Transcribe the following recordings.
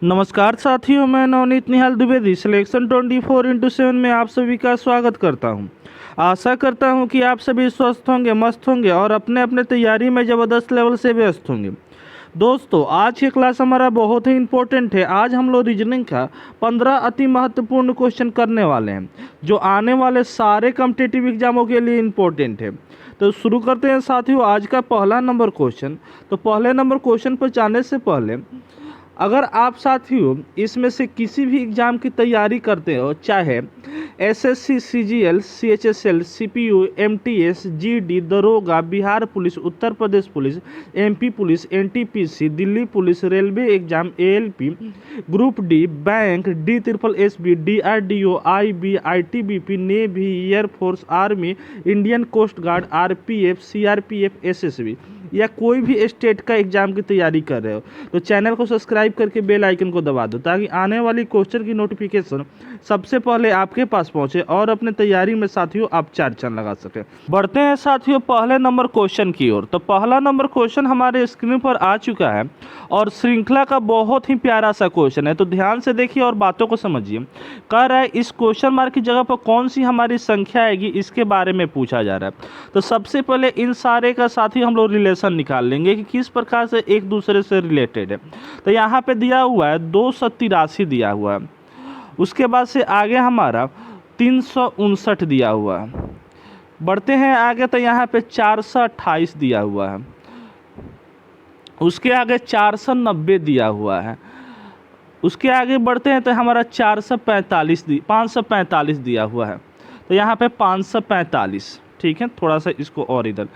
नमस्कार साथियों, मैं नवनीत निहाल द्विवेदी सिलेक्शन 24x7 में आप सभी का स्वागत करता हूं। आशा करता हूं कि आप सभी स्वस्थ होंगे, मस्त होंगे और अपने अपने तैयारी में ज़बरदस्त लेवल से व्यस्त होंगे। दोस्तों, आज की क्लास हमारा बहुत ही इम्पोर्टेंट है। आज हम लोग रीजनिंग का 15 अति महत्वपूर्ण क्वेश्चन करने वाले हैं, जो आने वाले सारे कॉम्पिटिटिव एग्जामों के लिए इम्पोर्टेंट है। तो शुरू करते हैं साथियों आज का पहला नंबर क्वेश्चन। तो पहले नंबर क्वेश्चन पर जाने से पहले, अगर आप साथियों इसमें से किसी भी एग्ज़ाम की तैयारी करते हो, चाहे SSC, CGL, CHSL, CPU, MTS, GD, दरोगा, Bihar police, Uttar Pradesh police, MP police, NTPC, Delhi police, railway exam, ALP, group D, bank, D triple SB, DRDO, IB, ITBP, navy, air force, army, Indian coast guard, RPF, CRPF, SSB या कोई भी state का exam की तैयारी कर रहे हो, तो चैनल को सब्सक्राइब करके बेल आइकन को दबा दो, ताकि आने वाली क्वेश्चन की नोटिफिकेशन सबसे पहले आपके पास पहुंचे और अपने तैयारी में साथियों आप 4 चांद लगा सकें। बढ़ते हैं साथियों पहले नंबर क्वेश्चन की ओर। तो पहला नंबर क्वेश्चन हमारे स्क्रीन पर आ चुका है और श्रृंखला का बहुत ही प्यारा सा क्वेश्चन है, तो ध्यान से देखिए और बातों को समझिए। कह रहा है इस क्वेश्चन मार्क की जगह पर कौन सी हमारी संख्या आएगी, इसके बारे में पूछा जा रहा है। तो सबसे पहले इन सारे का साथी हम लोग रिलेशन निकाल लेंगे कि किस प्रकार से एक दूसरे से रिलेटेड है। तो यहाँ पे दिया हुआ है 283 दिया हुआ है, उसके बाद से आगे हमारा 359 दिया हुआ है। बढ़ते हैं आगे, तो यहाँ पे 428 दिया हुआ है, उसके आगे 490 दिया हुआ है। उसके आगे बढ़ते हैं तो हमारा 545 दिया हुआ है। तो यहाँ पे 545, ठीक है। थोड़ा सा इसको और इधर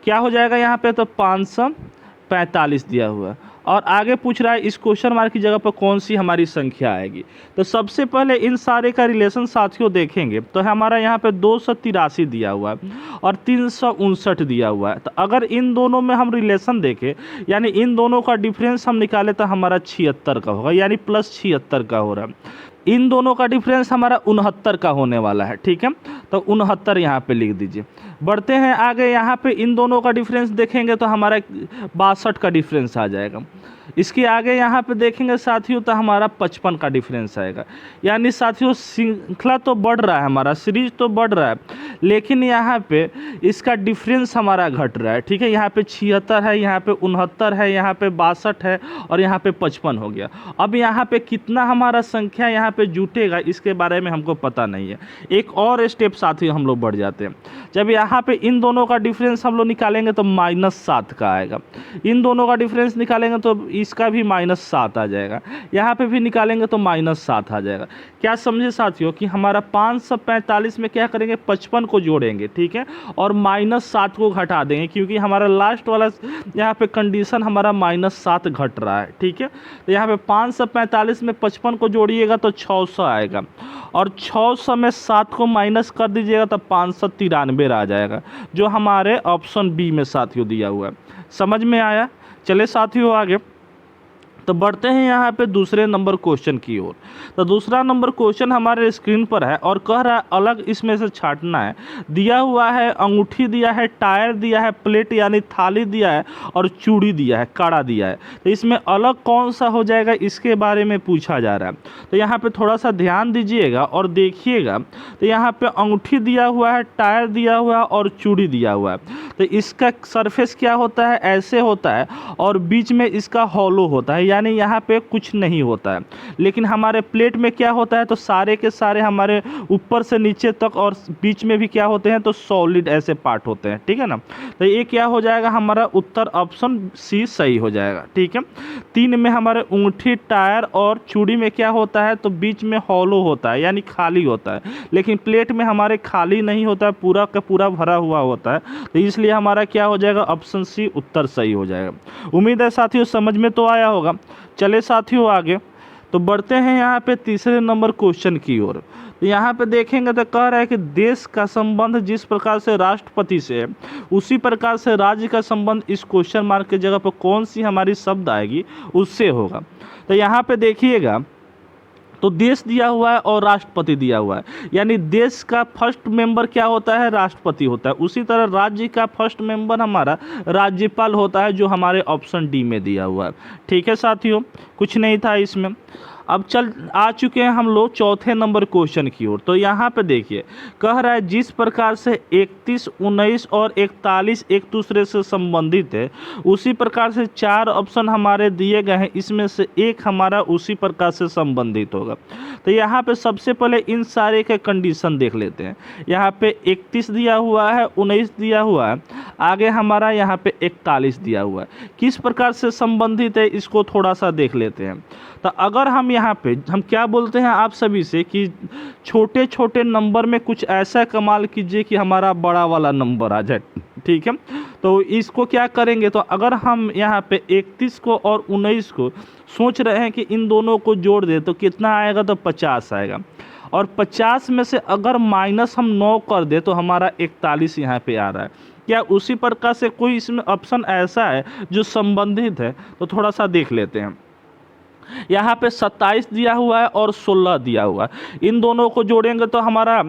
क्या हो जाएगा, यहाँ पे तो 545 दिया हुआ है और आगे पूछ रहा है इस क्वेश्चन मार्क की जगह पर कौन सी हमारी संख्या आएगी। तो सबसे पहले इन सारे का रिलेशन साथियों देखेंगे तो हमारा यहाँ पे 283 दिया हुआ है और 359 दिया हुआ है। तो अगर इन दोनों में हम रिलेशन देखें, यानी इन दोनों का डिफरेंस हम निकाले, तो हमारा 76 का होगा, यानी +76 का हो रहा है। इन दोनों का डिफरेंस हमारा 69 का होने वाला है, ठीक है। तो 69 यहाँ पे लिख दीजिए। बढ़ते हैं आगे, यहाँ पे इन दोनों का डिफरेंस देखेंगे तो हमारा 62 का डिफरेंस आ जाएगा। इसके आगे यहाँ पे देखेंगे साथियों तो हमारा 55 का डिफरेंस आएगा। यानी साथियों श्रृंखला तो बढ़ रहा है, हमारा सीरीज तो बढ़ रहा है, लेकिन यहाँ पे इसका डिफरेंस हमारा घट रहा है, ठीक है। यहाँ पे 76 है, यहाँ पे 69 है, यहाँ पे 62 है और यहाँ पे 55 हो गया। अब यहाँ पे कितना हमारा संख्या यहाँ पे जुटेगा, इसके बारे में हमको पता नहीं है। एक और स्टेप साथियों हम लोग बढ़ जाते हैं। जब यहाँ पे इन दोनों का डिफरेंस हम लोग निकालेंगे तो -7 का आएगा। इन दोनों का डिफरेंस निकालेंगे तो इसका भी -7 आ जाएगा। यहाँ पे भी निकालेंगे तो -7 आ जाएगा। क्या समझे साथियों कि हमारा 545 में क्या करेंगे, 55 को जोड़ेंगे, ठीक है, और -7 को घटा देंगे, क्योंकि हमारा लास्ट वाला यहाँ पे कंडीशन हमारा -7 घट रहा है, ठीक है। तो यहाँ पे 545 में 55 को जोड़िएगा तो 600 आएगा और 600 में 7 को माइनस कर दीजिएगा तो 593 आ जाएगा, जो हमारे ऑप्शन बी में साथियों दिया हुआ है। समझ में आया? चले साथियों आगे। तो बढ़ते हैं यहाँ पे दूसरे नंबर क्वेश्चन की ओर। तो दूसरा नंबर क्वेश्चन हमारे स्क्रीन पर है और कह रहा है अलग इसमें से छांटना है। दिया हुआ है अंगूठी दिया है, टायर दिया है, प्लेट यानी थाली दिया है और चूड़ी दिया है, काड़ा दिया है। तो इसमें अलग कौन सा हो जाएगा, इसके बारे में पूछा जा रहा है। तो यहाँ पे थोड़ा सा ध्यान दीजिएगा और देखिएगा। तो यहाँ पे अंगूठी दिया हुआ है, टायर दिया हुआ है और चूड़ी दिया हुआ है। तो इसका सरफेस क्या होता है, ऐसे होता है और बीच में इसका हॉलो होता है, यानी यहाँ पे कुछ नहीं होता है। लेकिन हमारे प्लेट में क्या होता है, तो सारे के सारे हमारे ऊपर से नीचे तक और बीच में भी क्या होते हैं, तो सॉलिड ऐसे पार्ट होते हैं, ठीक है ना। तो ये क्या हो जाएगा, हमारा उत्तर ऑप्शन सी सही हो जाएगा, ठीक है। 3 में हमारे अंगूठी, टायर और चूड़ी में क्या होता है, तो बीच में हॉलो होता है, यानी खाली होता है। लेकिन प्लेट में हमारे खाली नहीं होता है, पूरा का पूरा भरा हुआ होता है। तो इसलिए हमारा क्या हो जाएगा, ऑप्शन सी उत्तर सही हो जाएगा। उम्मीद है साथियों समझ में तो आया होगा। चले साथियों आगे। तो बढ़ते हैं यहाँ पे तीसरे नंबर क्वेश्चन की ओर। तो यहाँ पे देखेंगे तो कह रहा है कि देश का संबंध जिस प्रकार से राष्ट्रपति से है, उसी प्रकार से राज्य का संबंध इस क्वेश्चन मार्क की जगह पर कौन सी हमारी शब्द आएगी उससे होगा। तो यहाँ पे देखिएगा तो देश दिया हुआ है और राष्ट्रपति दिया हुआ है, यानी देश का फर्स्ट मेंबर क्या होता है, राष्ट्रपति होता है। उसी तरह राज्य का फर्स्ट मेंबर हमारा राज्यपाल होता है, जो हमारे ऑप्शन डी में दिया हुआ है। ठीक है साथियों, कुछ नहीं था इसमें। अब चल आ चुके हैं हम लोग चौथे नंबर क्वेश्चन की ओर। तो यहाँ पे देखिए, कह रहा है जिस प्रकार से 31, 19 और 41 एक दूसरे से संबंधित है, उसी प्रकार से 4 ऑप्शन हमारे दिए गए हैं, इसमें से एक हमारा उसी प्रकार से संबंधित होगा। तो यहाँ पे सबसे पहले इन सारे के कंडीशन देख लेते हैं। यहाँ पे 31 दिया हुआ है, 19 दिया हुआ है, आगे हमारा यहाँ पे 41 दिया हुआ है। किस प्रकार से संबंधित है इसको थोड़ा सा देख लेते हैं। तो अगर हम यहाँ पे हम क्या बोलते हैं आप सभी से कि छोटे छोटे नंबर में कुछ ऐसा कमाल कीजिए कि हमारा बड़ा वाला नंबर आ जाए। ठीक है, तो इसको क्या करेंगे, तो अगर हम यहाँ पे 31 को और 19 को सोच रहे हैं कि इन दोनों को जोड़ दे तो कितना आएगा, तो 50 आएगा। और 50 में से अगर माइनस हम 9 कर दे तो हमारा 41 यहाँ पे आ रहा है। क्या उसी प्रकार से कोई इसमें ऑप्शन ऐसा है जो संबंधित है, तो थोड़ा सा देख लेते हैं। यहाँ पे 27 दिया हुआ है और 16 दिया हुआ है, इन दोनों को जोड़ेंगे तो हमारा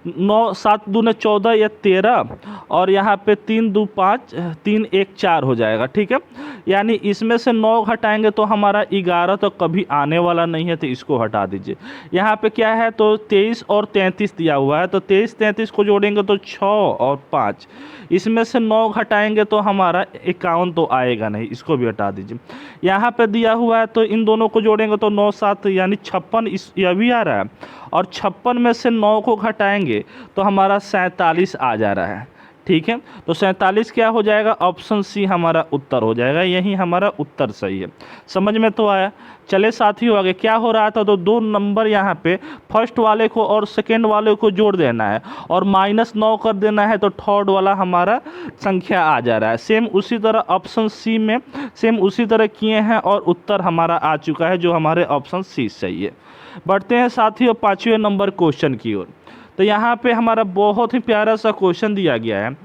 9 7 दूने 14 या 13, और यहाँ पे 3 2 5 3 1 4 हो जाएगा। ठीक है, यानी इसमें से 9 घटाएंगे तो हमारा 11 तो कभी आने वाला नहीं है, तो इसको हटा दीजिए। यहाँ पे क्या है, तो 23 और 33 दिया हुआ है, तो 23 33 को जोड़ेंगे तो 6 और 5, इसमें से 9 घटाएंगे तो हमारा 51 तो आएगा नहीं, इसको भी हटा दीजिए। यहाँ पे दिया हुआ है तो इन दोनों को जोड़ेंगे तो 9 7 यानी 56, इस यह भी आ रहा है, और 56 में से 9 को घटाएंगे तो हमारा 47 आ जा रहा है। ठीक है, तो 47 क्या हो जाएगा, ऑप्शन सी हमारा उत्तर हो जाएगा, यही हमारा उत्तर सही है। समझ में तो आया। चले साथियों, आगे क्या हो रहा था, तो 2 नंबर यहाँ पे फर्स्ट वाले को और सेकेंड वाले को जोड़ देना है और -9 कर देना है, तो थर्ड वाला हमारा संख्या आ जा रहा है। सेम उसी तरह ऑप्शन सी में सेम उसी तरह किए हैं और उत्तर हमारा आ चुका है, जो हमारे ऑप्शन सी सही है। बढ़ते हैं साथियों 5वें नंबर क्वेश्चन की ओर। तो यहाँ पे हमारा बहुत ही प्यारा सा क्वेश्चन दिया गया है,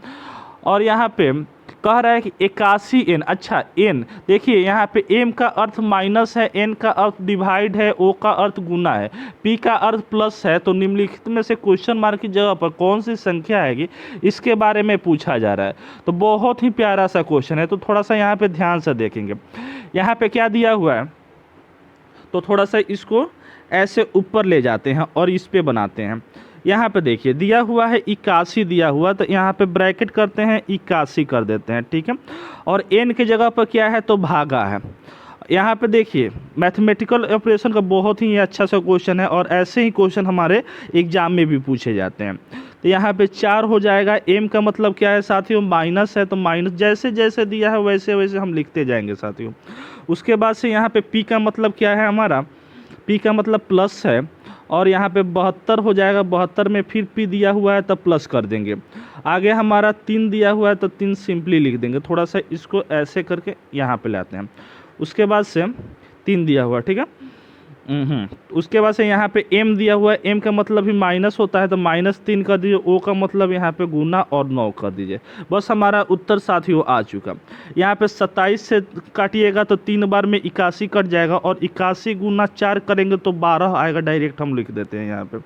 और यहाँ पे कह रहा है कि 81 n। अच्छा, n देखिए, यहाँ पे m का अर्थ माइनस है, n का अर्थ डिवाइड है, o का अर्थ गुना है, p का अर्थ प्लस है। तो निम्नलिखित में से क्वेश्चन मार्क की जगह पर कौन सी संख्या आएगी, इसके बारे में पूछा जा रहा है। तो बहुत ही प्यारा सा क्वेश्चन है, तो थोड़ा सा यहाँ पे ध्यान से देखेंगे। यहाँ पे क्या दिया हुआ है, तो थोड़ा सा इसको ऐसे ऊपर ले जाते हैं और इस पे बनाते हैं। यहाँ पे देखिए दिया हुआ है 81 दिया हुआ, तो यहाँ पे ब्रैकेट करते हैं 81 कर देते हैं। ठीक है, और n के जगह पर क्या है, तो भागा है। यहाँ पे देखिए मैथमेटिकल ऑपरेशन का बहुत ही अच्छा सा क्वेश्चन है, और ऐसे ही क्वेश्चन हमारे एग्जाम में भी पूछे जाते हैं। तो यहाँ पे 4 हो जाएगा। m का मतलब क्या है साथियों, माइनस है, तो माइनस जैसे जैसे दिया है वैसे वैसे हम लिखते जाएंगे साथियों। उसके बाद से यहाँ पे p का मतलब क्या है, हमारा p का मतलब प्लस है, और यहाँ पे 72 हो जाएगा। 72 में फिर p दिया हुआ है तब प्लस कर देंगे। आगे हमारा 3 दिया हुआ है तो 3 सिंपली लिख देंगे। थोड़ा सा इसको ऐसे करके यहाँ पे लाते हैं। उसके बाद से 3 दिया हुआ, ठीक है। उसके बाद से यहाँ पे m दिया हुआ है। m का मतलब भी माइनस होता है, तो -3 कर दीजिए। o का मतलब यहाँ पे गुना और 9 कर दीजिए। बस हमारा उत्तर साथियों आ चुका। यहाँ पे 27 से काटिएगा तो 3 बार में 81 कट जाएगा, और 81 गुना 4 करेंगे तो 12 आएगा। डायरेक्ट हम लिख देते हैं यहाँ पे,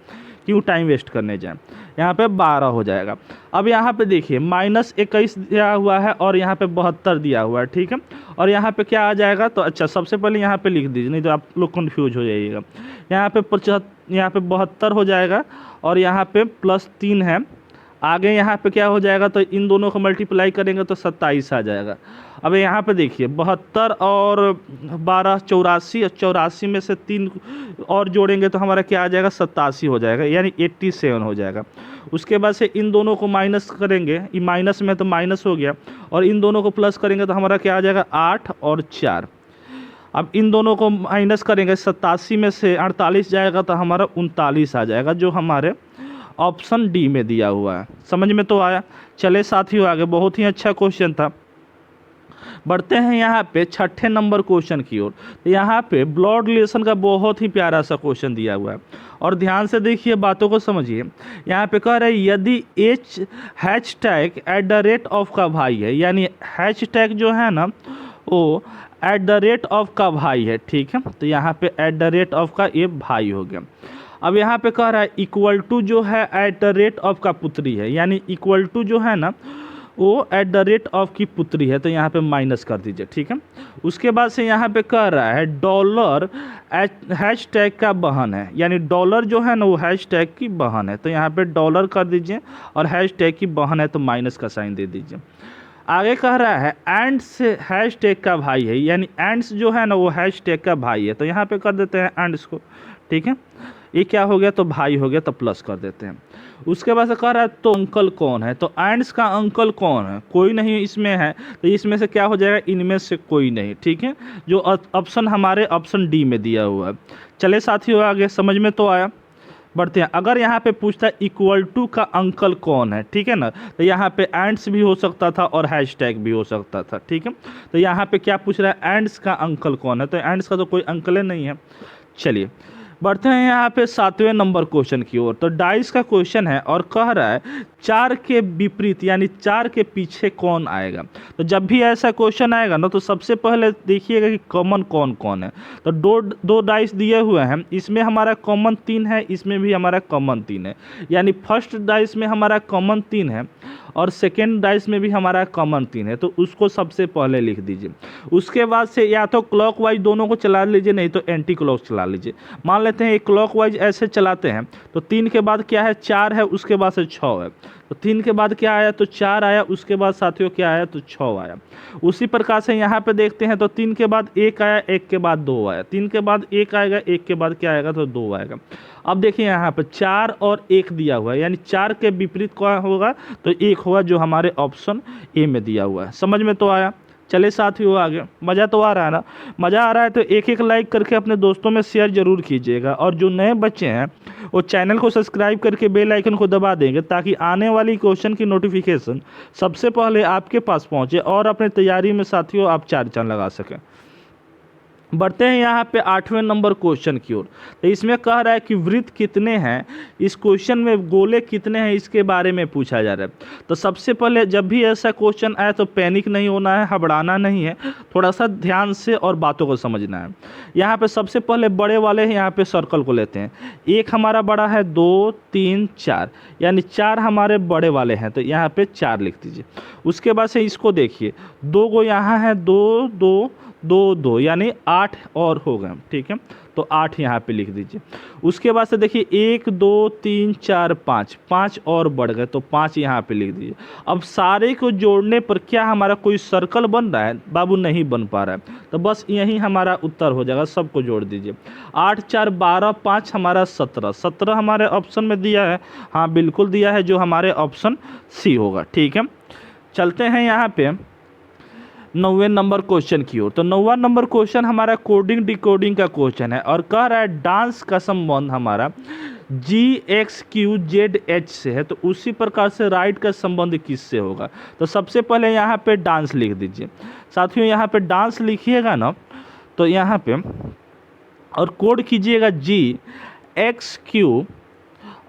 क्यों टाइम वेस्ट करने जाएं। यहाँ पे 12 हो जाएगा। अब यहाँ पे देखिए -21 दिया हुआ है और यहाँ पे 72 दिया हुआ है, ठीक है। और यहाँ पे क्या आ जाएगा, तो अच्छा सबसे पहले यहाँ पे लिख दीजिए, नहीं तो आप लोग कंफ्यूज हो जाइएगा। यहाँ पे 72 हो जाएगा, और यहाँ पे +3 है। आगे यहाँ पे क्या हो जाएगा, तो इन दोनों को मल्टीप्लाई करेंगे तो 27 आ जाएगा। अब यहाँ पे देखिए 72 और 12 84, और 84 में से 3 और जोड़ेंगे तो हमारा क्या आ जाएगा, 87 हो जाएगा, यानी 87 हो जाएगा। उसके बाद से इन दोनों को माइनस करेंगे, ये माइनस में तो माइनस हो गया, और इन दोनों को प्लस करेंगे तो हमारा क्या आ जाएगा, 8 और 4। अब इन दोनों को माइनस करेंगे, 87 में से 48 जाएगा तो हमारा 39 आ जाएगा, जो हमारे ऑप्शन डी में दिया हुआ है। समझ में तो आया। चले साथियों आगे, बहुत ही अच्छा क्वेश्चन था। बढ़ते हैं यहाँ पे 6ठे नंबर क्वेश्चन की ओर। तो यहाँ पे ब्लड रिलेशन का बहुत ही प्यारा सा क्वेश्चन दिया हुआ है, और ध्यान से देखिए, बातों को समझिए। यहाँ पे कह रहे हैं यदि #@ का भाई है, यानी हैशटैग जो है ना वो एट द रेट ऑफ का भाई है, ठीक है। तो यहाँ पे एट द रेट ऑफ का ये भाई हो गया। अब यहाँ पे कह रहा है इक्वल टू जो है एट द रेट ऑफ का पुत्री है, यानी इक्वल टू जो है ना वो एट द रेट ऑफ की पुत्री है, तो यहाँ पे माइनस कर दीजिए, ठीक है। उसके बाद से यहाँ पे कह रहा है डॉलर हैश टैग का बहन है, यानी डॉलर जो है ना वो हैश टैग की बहन है, तो यहाँ पे डॉलर कर दीजिए और हैश टैग की बहन है तो माइनस का साइन दे दीजिए। आगे कह रहा है एंड्स हैश टैग का भाई है, यानी एंड्स जो है ना वो हैश टैग का भाई है, तो यहाँ पे कर देते हैं एंड्स को, ठीक है। ये क्या हो गया, तो भाई हो गया, तो प्लस कर देते हैं। उसके बाद से कह रहा है तो अंकल कौन है, तो एंड्स का अंकल कौन है, कोई नहीं इसमें है, तो इसमें से क्या हो जाएगा, इनमें से कोई नहीं, ठीक है। जो ऑप्शन हमारे ऑप्शन डी में दिया हुआ है। चले साथियों आगे, समझ में तो आया। बढ़ते हैं। अगर यहाँ पे पूछता है इक्वल टू का अंकल कौन है, ठीक है ना, तो यहाँ पे एंड्स भी हो सकता था और हैश टैग भी हो सकता था, ठीक है। तो यहाँ पे क्या पूछ रहा है, एंड्स का अंकल कौन है, तो एंड्स का तो कोई अंकल नहीं है। चलिए बढ़ते हैं यहाँ पे 7वें नंबर क्वेश्चन की ओर। तो डाइस का क्वेश्चन है और कह रहा है 4 के विपरीत यानी 4 के पीछे कौन आएगा। तो जब भी ऐसा क्वेश्चन आएगा ना तो सबसे पहले देखिएगा कि कॉमन कौन कौन है। तो दो डाइस दिए हुए हैं, इसमें हमारा कॉमन 3 है, इसमें भी हमारा कॉमन 3 है, यानी फर्स्ट डाइस में हमारा कॉमन 3 है और सेकेंड डाइस में भी हमारा कॉमन 3 है, तो उसको सबसे पहले लिख दीजिए। उसके बाद से या तो क्लॉकवाइज दोनों को चला लीजिए, नहीं तो एंटी क्लॉक चला लीजिए। मान लेते हैं एक क्लॉकवाइज ऐसे चलाते हैं, तो 3 के बाद क्या है, 4 है, उसके बाद से 6 है, तो 3 के बाद क्या आया, तो 4 आया, उसके बाद साथियों क्या आया, तो 6 आया। उसी प्रकार से यहाँ पे देखते हैं तो 3 के बाद 1 आया, 1 के बाद 2 आया, 3 के बाद 1 आएगा, 1 के बाद क्या आएगा, तो 2 आएगा। अब देखिए यहाँ पे 4 और 1 दिया हुआ है, यानी 4 के विपरीत क्या होगा, तो 1 होगा, जो हमारे ऑप्शन ए में दिया हुआ है। समझ में तो आया। चले साथियों आगे, मज़ा तो आ रहा है ना। मज़ा आ रहा है तो एक लाइक करके अपने दोस्तों में शेयर जरूर कीजिएगा, और जो नए बच्चे हैं वो चैनल को सब्सक्राइब करके बेल आइकन को दबा देंगे, ताकि आने वाली क्वेश्चन की नोटिफिकेशन सबसे पहले आपके पास पहुंचे और अपने तैयारी में साथियों आप 4 चांद लगा सकें। बढ़ते हैं यहाँ पे 8वें नंबर क्वेश्चन की ओर। तो इसमें कह रहा है कि वृत्त कितने हैं, इस क्वेश्चन में गोले कितने हैं, इसके बारे में पूछा जा रहा है। तो सबसे पहले जब भी ऐसा क्वेश्चन आए तो पैनिक नहीं होना है, घबराना नहीं है, थोड़ा सा ध्यान से और बातों को समझना है। यहाँ पे सबसे पहले बड़े वाले हैं, यहाँ पे सर्कल को लेते हैं। एक हमारा बड़ा है, 2 3 4, यानी 4 हमारे बड़े वाले हैं, तो यहाँ पे 4 लिख दीजिए। उसके बाद से इसको देखिए, 2 को यहाँ है, 2 2 2 2, यानी 8 और हो गए, ठीक है, तो 8 यहाँ पे लिख दीजिए। उसके बाद से देखिए 1 2 3 4 5, 5 और बढ़ गए, तो 5 यहाँ पे लिख दीजिए। अब सारे को जोड़ने पर क्या हमारा कोई सर्कल बन रहा है, बाबू नहीं बन पा रहा है, तो बस यही हमारा उत्तर हो जाएगा, सबको जोड़ दीजिए। 8 4 12, 5 हमारा 17, 17 हमारे ऑप्शन में दिया है, हाँ बिल्कुल दिया है, जो हमारे ऑप्शन सी होगा, ठीक है। चलते हैं यहाँ पे 9वें नंबर क्वेश्चन की ओर। तो 9वां नंबर क्वेश्चन हमारा कोडिंग डिकोडिंग का क्वेश्चन है और कह रहा है डांस का संबंध हमारा GXQZH से है, तो उसी प्रकार से राइट का संबंध किससे होगा। तो सबसे पहले यहाँ पे डांस लिख दीजिए साथियों। यहाँ पे डांस लिखिएगा ना तो यहाँ पे और कोड कीजिएगा GXQ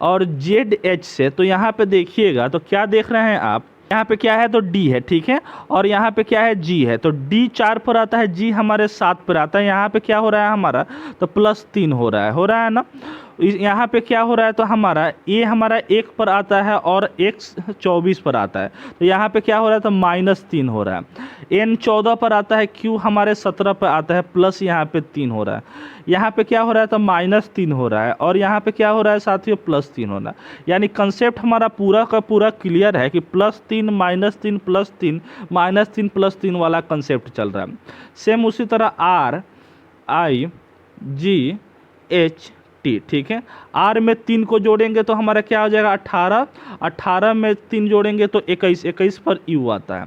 और ZH से, तो यहाँ पे देखिएगा तो क्या देख रहे हैं आप, यहाँ पे क्या है, तो D है, ठीक है, और यहाँ पे क्या है, G है, तो D 4 पर आता है, G हमारे 7 पर आता है। यहाँ पे क्या हो रहा है हमारा, तो +3 हो रहा है ना। यहाँ पे क्या हो रहा है, तो हमारा A हमारा 1 पर आता है और X 24 पर आता है, तो यहाँ पे क्या हो रहा है, तो -3 हो रहा है। N 14 पर आता है, Q हमारे 17 पर आता है, प्लस यहाँ पे 3 हो रहा है। यहाँ पे क्या हो रहा है, तो -3 हो रहा है, और यहाँ पे क्या हो रहा है साथियों, +3 हो रहा है। यानी कंसेप्ट हमारा पूरा का पूरा क्लियर है कि +3 -3 +3 -3 +3 वाला कंसेप्ट चल रहा है। सेम उसी तरह RIGHT, ठीक है। R में 3 को जोड़ेंगे तो हमारा क्या हो जाएगा, 18, 18 में 3 जोड़ेंगे तो 21, 21 पर U आता है।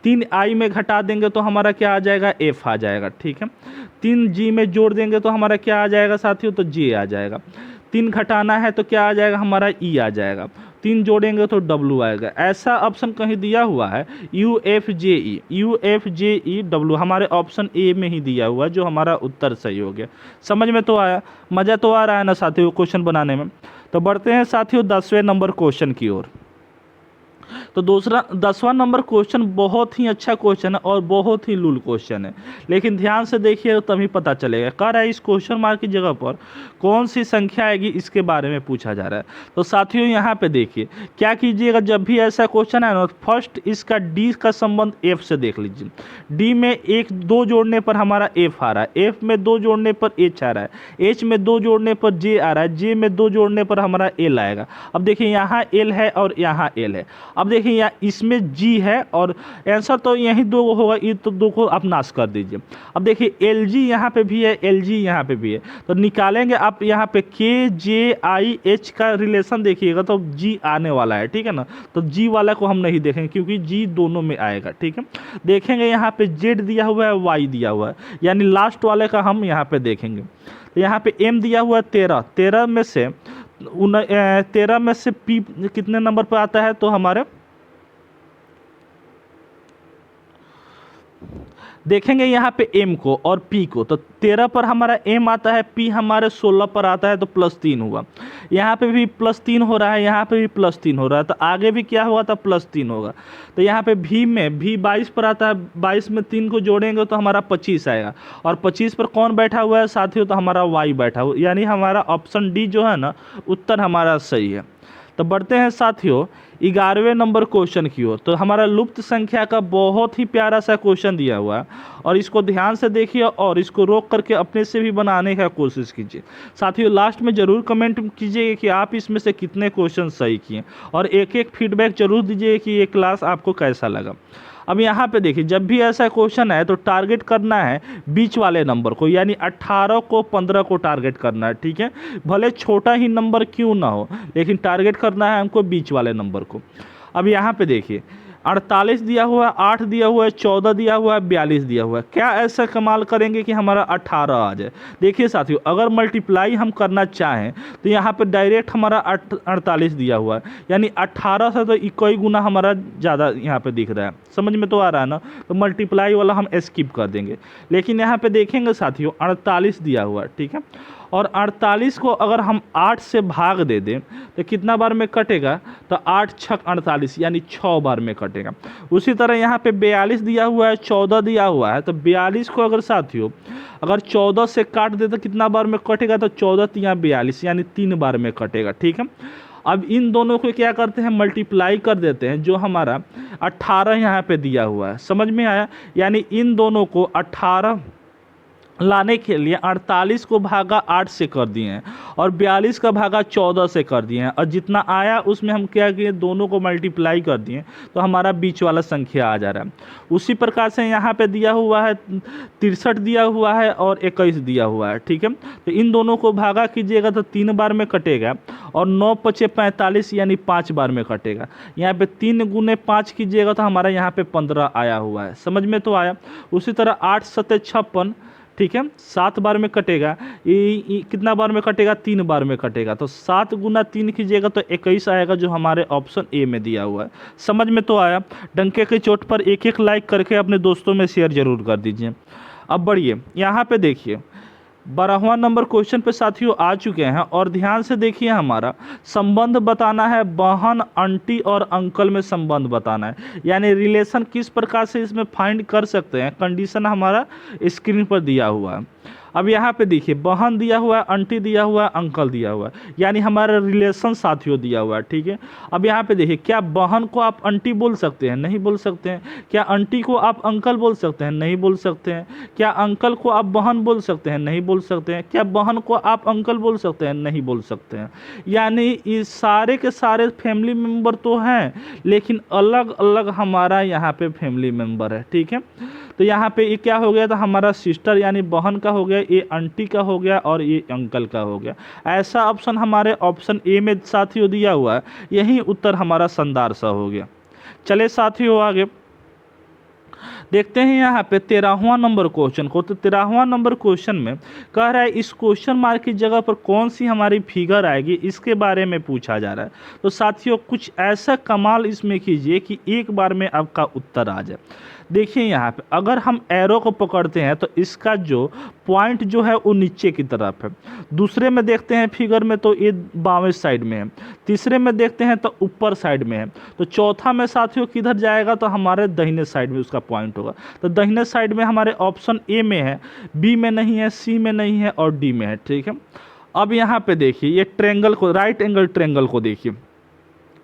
3 I में घटा देंगे तो हमारा क्या आ जाएगा, F आ जाएगा, ठीक है। 3 G में जोड़ देंगे तो हमारा क्या आ जाएगा साथियों, तो J आ जाएगा। 3 घटाना है तो क्या आ जाएगा, हमारा E आ जाएगा। 3 जोड़ेंगे तो W आएगा। ऐसा ऑप्शन कहीं दिया हुआ है UFJE हमारे ऑप्शन ए में ही दिया हुआ है, जो हमारा उत्तर सही हो गया। समझ में तो आया, मज़ा तो आ रहा है ना साथियों क्वेश्चन बनाने में। तो बढ़ते हैं साथियों 10वें नंबर क्वेश्चन की ओर। तो दूसरा 10वां नंबर क्वेश्चन बहुत ही अच्छा क्वेश्चन है और बहुत ही लूल क्वेश्चन है, लेकिन ध्यान से देखिए तभी पता चलेगा। कह रहा है इस क्वेश्चन मार्क की जगह पर कौन सी संख्या आएगी, इसके बारे में पूछा जा रहा है। तो साथियों यहाँ पे देखिए क्या कीजिएगा, जब भी ऐसा क्वेश्चन है ना, फर्स्ट इसका डी का संबंध एफ से देख लीजिए। डी में 1 2 जोड़ने पर हमारा एफ आ रहा है, एफ में 2 जोड़ने पर एच आ रहा है, एच में 2 जोड़ने पर जे आ रहा है, जे में 2 जोड़ने पर हमारा एल आएगा। अब देखिए यहाँ एल है और यहाँ एल है। अब देखिए यहाँ इसमें जी है और आंसर तो यही दो होगा, ये तो दो को आप नाश कर दीजिए। अब देखिए एल जी यहाँ पे भी है, एल जी यहाँ पे भी है, तो निकालेंगे आप यहाँ पे के जे आई एच का रिलेशन देखिएगा तो जी आने वाला है, ठीक है ना। तो जी वाला को हम नहीं देखेंगे क्योंकि जी दोनों में आएगा, ठीक है। देखेंगे यहाँ पे जेड दिया हुआ है, वाई दिया हुआ है, यानी लास्ट वाले का हम यहाँ पे देखेंगे। तो यहाँ पे एम दिया हुआ है 13, 13 में से पी कितने नंबर पर आता है, तो हमारे देखेंगे यहाँ पे m को और p को। तो 13 पर हमारा m आता है, p हमारे 16 पर आता है, तो +3 हुआ। यहाँ पे भी +3 हो रहा है, यहाँ पे भी +3 हो रहा है, तो आगे भी क्या हुआ था, +3 होगा। तो यहाँ पे v में v 22 पर आता है, 22 में 3 को जोड़ेंगे तो हमारा 25 आएगा, और 25 पर कौन बैठा हुआ है साथियों, तो हमारा y बैठा हुआ, यानी हमारा ऑप्शन डी जो है ना उत्तर हमारा सही है। तो बढ़ते हैं साथियों 11वें नंबर क्वेश्चन की ओर। तो हमारा लुप्त संख्या का बहुत ही प्यारा सा क्वेश्चन दिया हुआ है, और इसको ध्यान से देखिए और इसको रोक करके अपने से भी बनाने का कोशिश कीजिए। साथियों लास्ट में ज़रूर कमेंट कीजिए कि आप इसमें से कितने क्वेश्चन सही किए, और एक एक फीडबैक जरूर दीजिए कि ये क्लास आपको कैसा लगा। अब यहाँ पे देखिए जब भी ऐसा क्वेश्चन है तो टारगेट करना है बीच वाले नंबर को, यानी 18 को 15 को टारगेट करना है, ठीक है। भले छोटा ही नंबर क्यों ना हो, लेकिन टारगेट करना है हमको बीच वाले नंबर को। अब यहाँ पे देखिए 48 दिया हुआ है, 8 दिया हुआ है, 14 दिया हुआ है, 42 दिया हुआ है। क्या ऐसा कमाल करेंगे कि हमारा 18 आ जाए। देखिए साथियों अगर मल्टीप्लाई हम करना चाहें तो यहाँ पे डायरेक्ट हमारा 48 दिया हुआ है, यानी 18 से तो इक्कीस गुना हमारा ज़्यादा यहाँ पे दिख रहा है। समझ में तो आ रहा है ना, तो मल्टीप्लाई वाला हम स्किप कर देंगे। लेकिन यहाँ पे देखेंगे साथियों 48 दिया हुआ है, ठीक है, और 48 को अगर हम 8 से भाग दे दें तो कितना बार में कटेगा, तो 8 छक 48 यानी 6 बार में कटेगा। उसी तरह यहाँ पे 42 दिया हुआ है, 14 दिया हुआ है, तो 42 को अगर साथियों अगर 14 से काट दे तो कितना बार में कटेगा, तो 14 या 42 यानी 3 बार में कटेगा, ठीक है। अब इन दोनों को क्या करते हैं, मल्टीप्लाई कर देते हैं, जो हमारा 18 यहाँ पे दिया हुआ है। समझ में आया, यानी इन दोनों को 18 लाने के लिए 48 को भागा 8 से कर दिए हैं और 42 का भागा 14 से कर दिए हैं, और जितना आया उसमें हम क्या किए, दोनों को मल्टीप्लाई कर दिए, तो हमारा बीच वाला संख्या आ जा रहा है। उसी प्रकार से यहाँ पे दिया हुआ है 63 दिया हुआ है और 21 दिया हुआ है, ठीक है। तो इन दोनों को भागा कीजिएगा तो 3 बार में कटेगा, और 9 पचे 45 यानी 5 बार में कटेगा। यहाँ पे 3 गुने 5 कीजिएगा तो हमारा यहाँ पे 15 आया हुआ है। समझ में तो आया। उसी तरह 8 सत्ते 56, ठीक है, 7 बार में कटेगा। ये कितना बार में कटेगा, 3 बार में कटेगा, तो 7 गुना 3 कीजिएगा तो 21 आएगा, जो हमारे ऑप्शन ए में दिया हुआ है। समझ में तो आया। डंके के चोट पर एक एक लाइक करके अपने दोस्तों में शेयर जरूर कर दीजिए। अब बढ़िए यहाँ पे देखिए 12वां नंबर क्वेश्चन पे साथियों आ चुके हैं, और ध्यान से देखिए हमारा संबंध बताना है, बहन आंटी और अंकल में संबंध बताना है, यानी रिलेशन किस प्रकार से इसमें फाइंड कर सकते हैं। कंडीशन हमारा स्क्रीन पर दिया हुआ है। अब यहाँ पे देखिए बहन दिया हुआ है, आंटी दिया हुआ है, अंकल दिया हुआ है, यानी हमारा रिलेशन साथियों दिया हुआ है, ठीक है। अब यहाँ पे देखिए क्या बहन को आप आंटी बोल सकते हैं, नहीं बोल सकते हैं। क्या आंटी को आप अंकल बोल सकते हैं, नहीं बोल सकते हैं। क्या अंकल को आप बहन बोल सकते हैं, नहीं बोल सकते हैं। क्या बहन को आप अंकल बोल सकते हैं, नहीं बोल सकते हैं। यानी ये सारे के सारे फैमिली मेम्बर तो हैं, लेकिन अलग अलग हमारा यहाँ पे फैमिली मेम्बर है, ठीक है। तो यहाँ पे ये क्या हो गया, तो हमारा सिस्टर यानी बहन का हो गया, ये आंटी का हो गया और ये अंकल का हो गया। ऐसा ऑप्शन हमारे ऑप्शन ए में साथियों दिया हुआ है, यही उत्तर हमारा शानदार सा हो गया। चले साथियों आगे देखते हैं यहाँ पे 13वां नंबर क्वेश्चन को। तो 13वां नंबर क्वेश्चन में कह रहा है इस क्वेश्चन मार्क की जगह पर कौन सी हमारी फिगर आएगी, इसके बारे में पूछा जा रहा है। तो साथियों कुछ ऐसा कमाल इसमें कीजिए कि एक बार में आपका उत्तर आ जाए। देखिए यहाँ पे अगर हम एरो को पकड़ते हैं तो इसका जो पॉइंट जो है वो नीचे की तरफ है। दूसरे में देखते हैं फिगर में तो ये बावें साइड में है। तीसरे में देखते हैं तो ऊपर साइड में है। तो चौथा में साथियों किधर जाएगा तो हमारे दाहिने साइड में उसका पॉइंट होगा। तो दाहिने साइड में हमारे ऑप्शन ए में है, बी में नहीं है, सी में नहीं है और डी में है। ठीक है, अब यहाँ पे देखिए ये ट्रेंगल को, राइट एंगल ट्रेंगल को देखिए,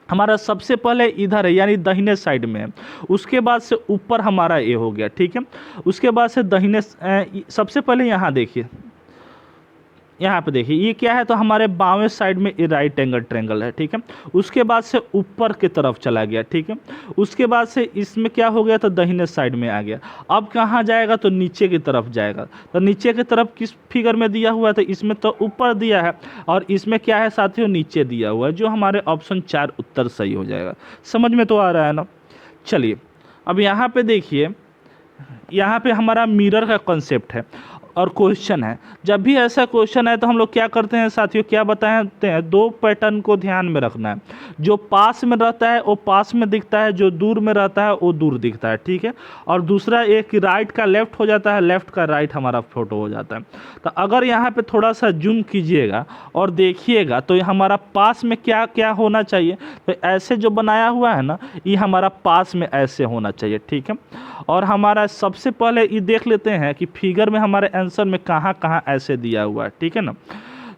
हमारा सबसे पहले इधर है यानी दाहिने साइड में है, उसके बाद से ऊपर हमारा ए हो गया। ठीक है, उसके बाद से दाहिने सबसे पहले यहाँ देखिए, यहाँ पे देखिए ये क्या है तो हमारे बावें साइड में ये राइट एंगल ट्रेंगल है। ठीक है, उसके बाद से ऊपर की तरफ चला गया। ठीक है, उसके बाद से इसमें क्या हो गया तो दाहिने साइड में आ गया। अब कहाँ जाएगा तो नीचे की तरफ जाएगा। तो नीचे की तरफ किस फिगर में दिया हुआ है तो इसमें तो ऊपर दिया है और इसमें क्या है साथियों नीचे दिया हुआ है, जो हमारे ऑप्शन 4 उत्तर सही हो जाएगा। समझ में तो आ रहा है ना। चलिए अब यहाँ पे देखिए, यहाँ पे हमारा मिरर का कॉन्सेप्ट है और क्वेश्चन है। जब भी ऐसा क्वेश्चन है तो हम लोग क्या करते हैं साथियों, क्या बताते हैं, दो पैटर्न को ध्यान में रखना है। जो पास में रहता है वो पास में दिखता है, जो दूर में रहता है वो दूर दिखता है। ठीक है, और दूसरा एक राइट का लेफ्ट हो जाता है, लेफ्ट का राइट हमारा फोटो हो जाता है। तो अगर यहाँ पे थोड़ा सा जूम कीजिएगा और देखिएगा तो हमारा पास में क्या क्या होना चाहिए, तो ऐसे जो बनाया हुआ है ना ये हमारा पास में ऐसे होना चाहिए। ठीक है, और हमारा सबसे पहले ये देख लेते हैं कि फिगर में हमारे आंसर में कहाँ कहाँ ऐसे दिया हुआ है। ठीक है ना,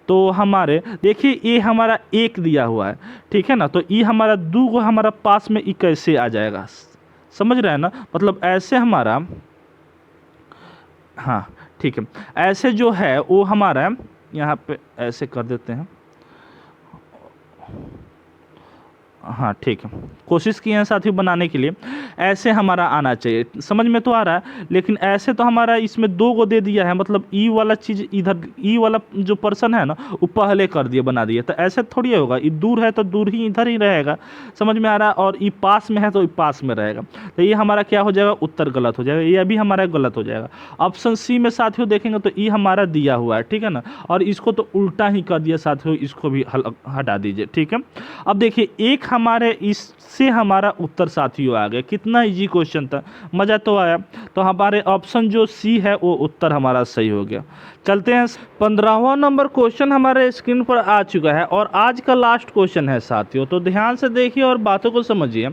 तो हमारे देखिए ये हमारा एक दिया हुआ है। ठीक है ना, तो ये हमारा दो को हमारा पास में ये कैसे आ जाएगा, समझ रहे हैं ना, मतलब ऐसे हमारा, हाँ ठीक है, ऐसे जो है वो हमारा यहाँ पे ऐसे कर देते हैं। हाँ ठीक है, कोशिश किए हैं साथियों बनाने के लिए, ऐसे हमारा आना चाहिए। समझ में तो आ रहा है, लेकिन ऐसे तो हमारा इसमें दो को दे दिया है, मतलब ई वाला चीज़ इधर, ई वाला जो पर्सन है ना वो पहले कर दिए, बना दिए। तो ऐसे थोड़ी होगा, ये दूर है तो दूर ही इधर ही रहेगा। समझ में आ रहा है, और ये पास में है तो ये पास में रहेगा। तो ये हमारा क्या हो जाएगा, उत्तर गलत हो जाएगा, ये भी हमारा गलत हो जाएगा। ऑप्शन सी में साथियों देखेंगे तो ये हमारा दिया हुआ है। ठीक है ना, और इसको तो उल्टा ही कर दिया साथियों, इसको भी हटा दीजिए। ठीक है, अब देखिए एक हमारे इससे हमारा उत्तर साथियों आ गया। कितना इजी क्वेश्चन था, मज़ा तो आया। तो हमारे ऑप्शन जो सी है वो उत्तर हमारा सही हो गया। चलते हैं 15वां नंबर क्वेश्चन हमारे स्क्रीन पर आ चुका है और आज का लास्ट क्वेश्चन है साथियों। तो ध्यान से देखिए और बातों को समझिए।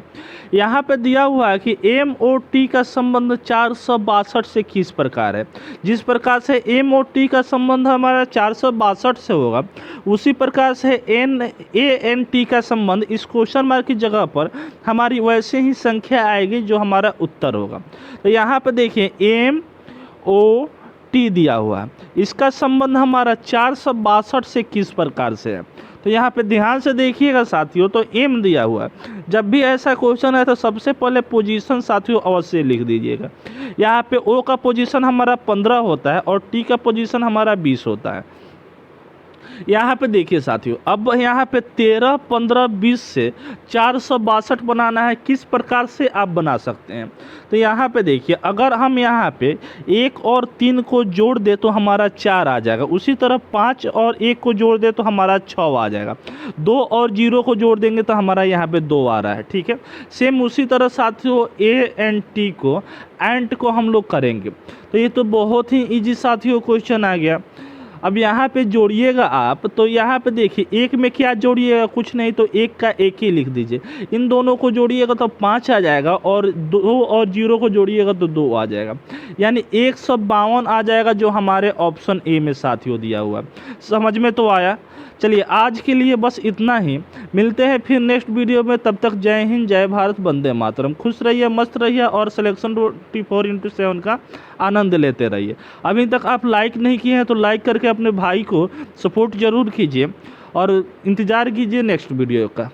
यहाँ पे दिया हुआ है कि MOT का संबंध 462 से किस प्रकार है। जिस प्रकार से MOT का संबंध हमारा 462 से होगा, उसी प्रकार से ANT का संबंध इस क्वेश्चन मार्क की जगह पर हमारी वैसे ही संख्या आएगी जो हमारा उत्तर होगा। तो यहाँ पे देखिए MOT दिया हुआ है, इसका संबंध हमारा 462 से किस प्रकार से है। तो यहाँ पे ध्यान से देखिएगा साथियों, तो M दिया हुआ है। जब भी ऐसा क्वेश्चन है तो सबसे पहले पोजीशन साथियों अवश्य लिख दीजिएगा। यहाँ पे O का पोजीशन हमारा 15 होता है और T का पोजीशन हमारा 20 होता है। यहाँ पे देखिए साथियों, अब यहाँ पे 13, 15, 20 से 462 बनाना है, किस प्रकार से आप बना सकते हैं। तो यहाँ पे देखिए, अगर हम यहाँ पे 1 और 3 को जोड़ दे तो हमारा 4 आ जाएगा। उसी तरह 5 और 1 को जोड़ दे तो हमारा 6 आ जाएगा। 2 और 0 को जोड़ देंगे तो हमारा यहाँ पे 2 आ रहा है। ठीक है, सेम उसी तरह साथियों ANT को एंट को हम लोग करेंगे। तो ये तो बहुत ही ईजी साथियों क्वेश्चन आ गया। अब यहाँ पे जोड़िएगा आप, तो यहाँ पे देखिए एक में क्या जोड़िएगा, कुछ नहीं तो एक का एक ही लिख दीजिए। इन दोनों को जोड़िएगा तो 5 आ जाएगा और 2 और 0 को जोड़िएगा तो 2 आ जाएगा, यानी 152 आ जाएगा, जो हमारे ऑप्शन ए में साथियों दिया हुआ है। समझ में तो आया। चलिए आज के लिए बस इतना ही, मिलते हैं फिर नेक्स्ट वीडियो में। तब तक जय हिंद, जय भारत, वंदे मातरम। खुश रहिए, मस्त रहिए और सिलेक्शन 24/7 का आनंद लेते रहिए। अभी तक आप लाइक नहीं किए हैं तो लाइक करके अपने भाई को सपोर्ट ज़रूर कीजिए और इंतज़ार कीजिए नेक्स्ट वीडियो का।